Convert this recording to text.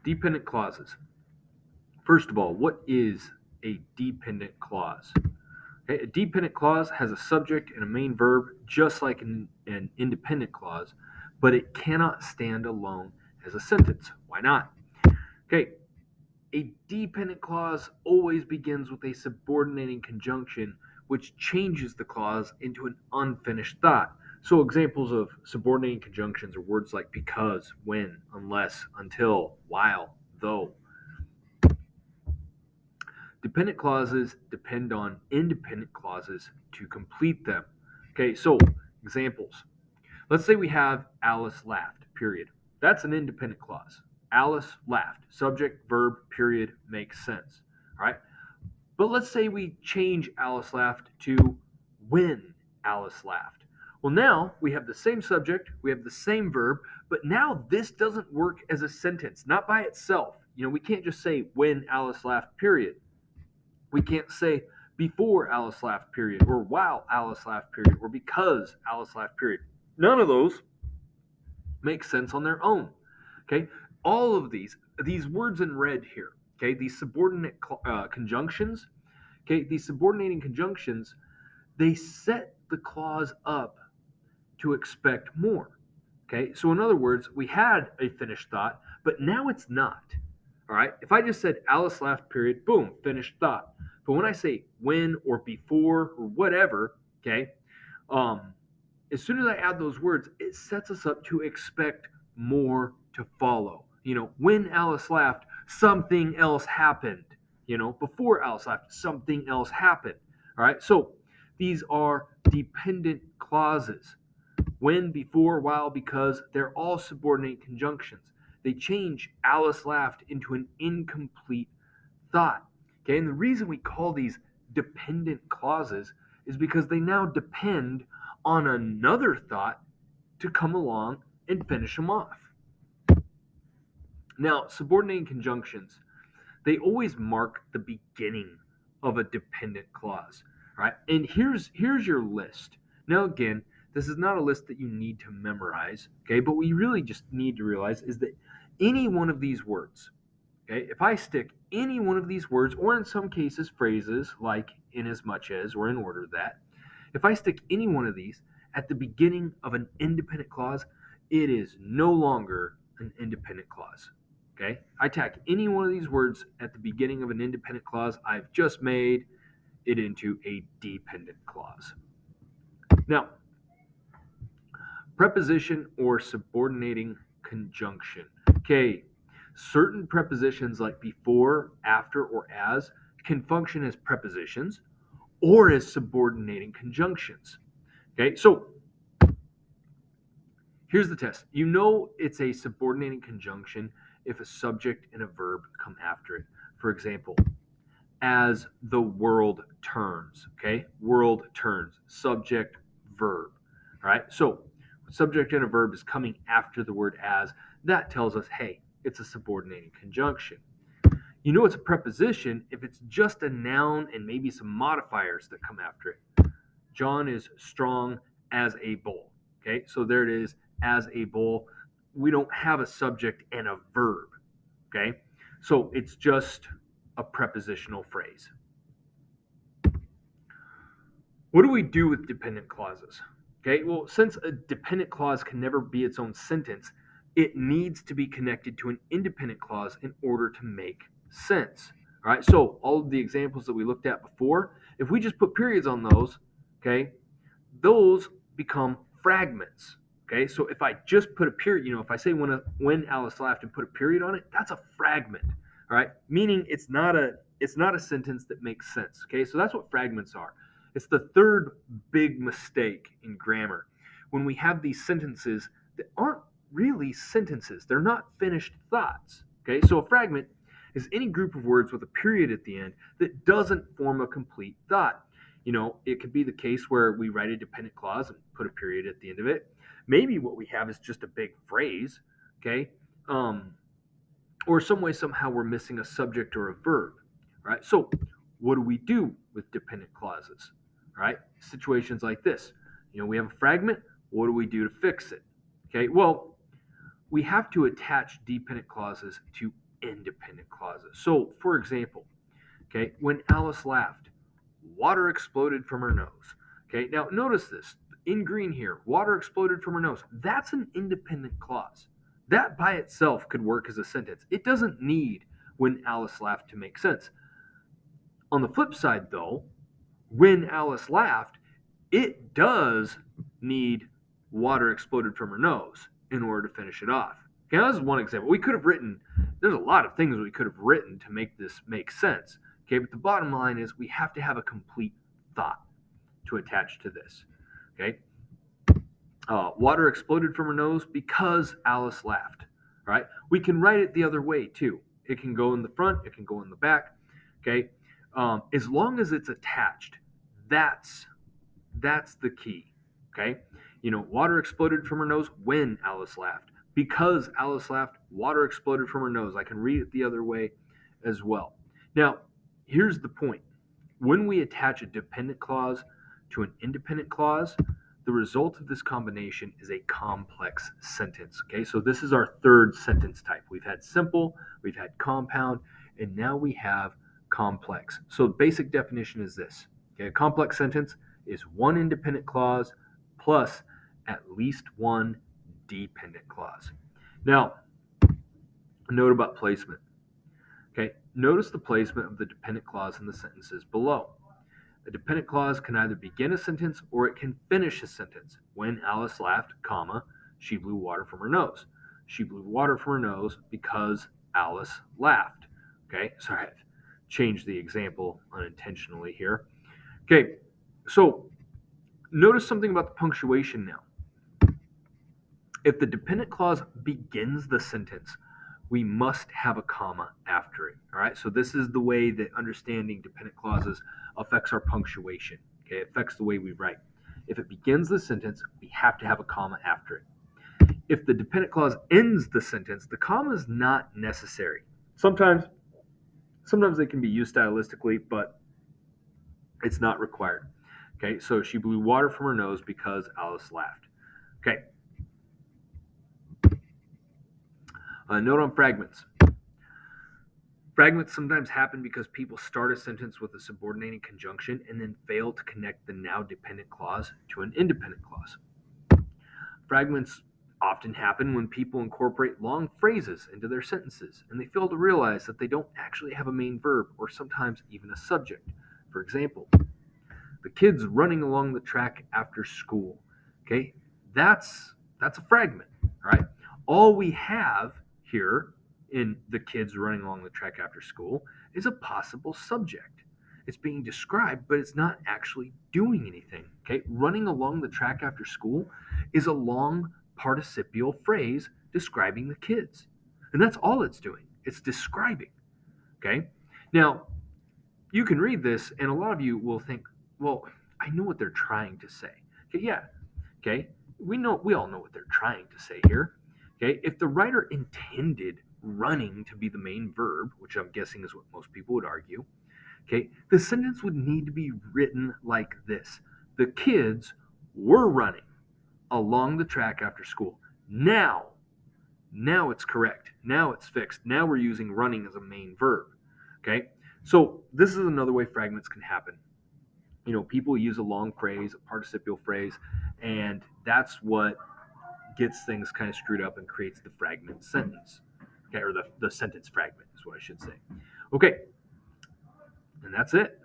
Dependent clauses. First of all, what is a dependent clause? Okay, a dependent clause has a subject and a main verb just like an independent clause, but it cannot stand alone as a sentence. Why not? Okay, a dependent clause always begins with a subordinating conjunction which changes the clause into an unfinished thought. So examples of subordinating conjunctions are words like because, when, unless, until, while, though. Dependent clauses depend on independent clauses to complete them. Okay, so examples. Let's say we have Alice laughed, period. That's an independent clause. Alice laughed. Subject, verb, period, makes sense. All right. But let's say we change Alice laughed to when Alice laughed. Well, now we have the same subject, we have the same verb, but now this doesn't work as a sentence, not by itself. We can't just say when Alice laughed, period. We can't say before Alice laughed, period, or while Alice laughed, period, or because Alice laughed, period. None of those make sense on their own. Okay, all of these words in red here. Okay, these subordinate conjunctions. Okay, these subordinating conjunctions, they set the clause up to expect more. Okay, so in other words, we had a finished thought, but now it's not. All right, if I just said Alice laughed, period, boom, finished thought. But when I say when or before or whatever, okay, um, as soon as I add those words, it sets us up to expect more to follow. When Alice laughed, something else happened. Before Alice laughed, something else happened. All right, so these are dependent clauses. When, before, while, because, they're all subordinate conjunctions. They change Alice laughed into an incomplete thought. Okay, and the reason we call these dependent clauses is because they now depend on another thought to come along and finish them off. Now, subordinating conjunctions, they always mark the beginning of a dependent clause, right? And here's your list. Now again, this is not a list that you need to memorize, okay? But what you really just need to realize is that any one of these words, okay, if I stick any one of these words, or in some cases phrases like in as much as or in order that, if I stick any one of these at the beginning of an independent clause, it is no longer an independent clause. Okay? I tack any one of these words at the beginning of an independent clause, I've just made it into a dependent clause. Now, preposition or subordinating conjunction. Okay, certain prepositions like before, after, or as can function as prepositions or as subordinating conjunctions. Okay, so here's the test. It's a subordinating conjunction if a subject and a verb come after it. For example, as the world turns. Okay, world turns, subject, verb. All right, so subject and a verb is coming after the word as. That tells us, hey, it's a subordinating conjunction. It's a preposition if it's just a noun and maybe some modifiers that come after it. John is strong as a bull. Okay, so there it is, as a bull. We don't have a subject and a verb. Okay, so it's just a prepositional phrase. What do we do with dependent clauses? Okay, well, since a dependent clause can never be its own sentence, it needs to be connected to an independent clause in order to make sense. All right, so all of the examples that we looked at before, if we just put periods on those, okay, those become fragments. Okay, so if I just put a period, if I say when Alice laughed and put a period on it, that's a fragment. All right, meaning it's not a sentence that makes sense. Okay, so that's what fragments are. It's the third big mistake in grammar when we have these sentences that aren't really sentences. They're not finished thoughts. Okay, so a fragment is any group of words with a period at the end that doesn't form a complete thought. It could be the case where we write a dependent clause and put a period at the end of it. Maybe what we have is just a big phrase, okay? Or some way, somehow, we're missing a subject or a verb, right? So, what do we do with dependent clauses, right? Situations like this. We have a fragment. What do we do to fix it? Okay, well, we have to attach dependent clauses to independent clauses. So, for example, okay, when Alice laughed, water exploded from her nose. Okay, now notice this in green here, water exploded from her nose. That's an independent clause. That by itself could work as a sentence. It doesn't need when Alice laughed to make sense. On the flip side, though, when Alice laughed, it does need water exploded from her nose in order to finish it off. Okay, that was one example. We could have written, there's a lot of things we could have written to make this make sense. Okay, but the bottom line is we have to have a complete thought to attach to this. Okay, water exploded from her nose because Alice laughed. All right, we can write it the other way too. It can go in the front, it can go in the back. Okay, as long as it's attached, that's the key. Okay, water exploded from her nose when Alice laughed. Because Alice laughed, water exploded from her nose. I can read it the other way as well. Now, here's the point. When we attach a dependent clause to an independent clause, the result of this combination is a complex sentence. Okay, so this is our third sentence type. We've had simple, we've had compound, and now we have complex. So basic definition is this. Okay, a complex sentence is one independent clause plus at least one dependent clause. Now, a note about placement. Okay, notice the placement of the dependent clause in the sentences below. A dependent clause can either begin a sentence or it can finish a sentence. When Alice laughed, comma, she blew water from her nose. She blew water from her nose because Alice laughed. Okay, sorry, I've changed the example unintentionally here. Okay, so notice something about the punctuation now. If the dependent clause begins the sentence, we must have a comma after it. All right, so this is the way that understanding dependent clauses affects our punctuation. Okay, it affects the way we write. If it begins the sentence, we have to have a comma after it. If the dependent clause ends the sentence, the comma is not necessary. Sometimes they can be used stylistically, but it's not required. Okay, so she blew water from her nose because Alice laughed. Okay. Note on fragments. Fragments sometimes happen because people start a sentence with a subordinating conjunction and then fail to connect the now dependent clause to an independent clause. Fragments often happen when people incorporate long phrases into their sentences and they fail to realize that they don't actually have a main verb or sometimes even a subject. For example, the kids running along the track after school. Okay, that's a fragment, right? All we have here in the kids running along the track after school is a possible subject. It's being described, but it's not actually doing anything. Okay, running along the track after school is a long participial phrase describing the kids, and that's all it's doing. It's describing. Okay, now you can read this, and a lot of you will think, well, I know what they're trying to say. Okay, yeah. Okay, we all know what they're trying to say here. Okay, if the writer intended running to be the main verb, which I'm guessing is what most people would argue, okay, the sentence would need to be written like this: the kids were running along the track after school. Now it's correct. Now it's fixed. Now we're using running as a main verb. Okay, so this is another way fragments can happen. People use a long phrase, a participial phrase, and that's what gets things kind of screwed up and creates the fragment sentence. Okay, or the sentence fragment is what I should say. Okay, and that's it.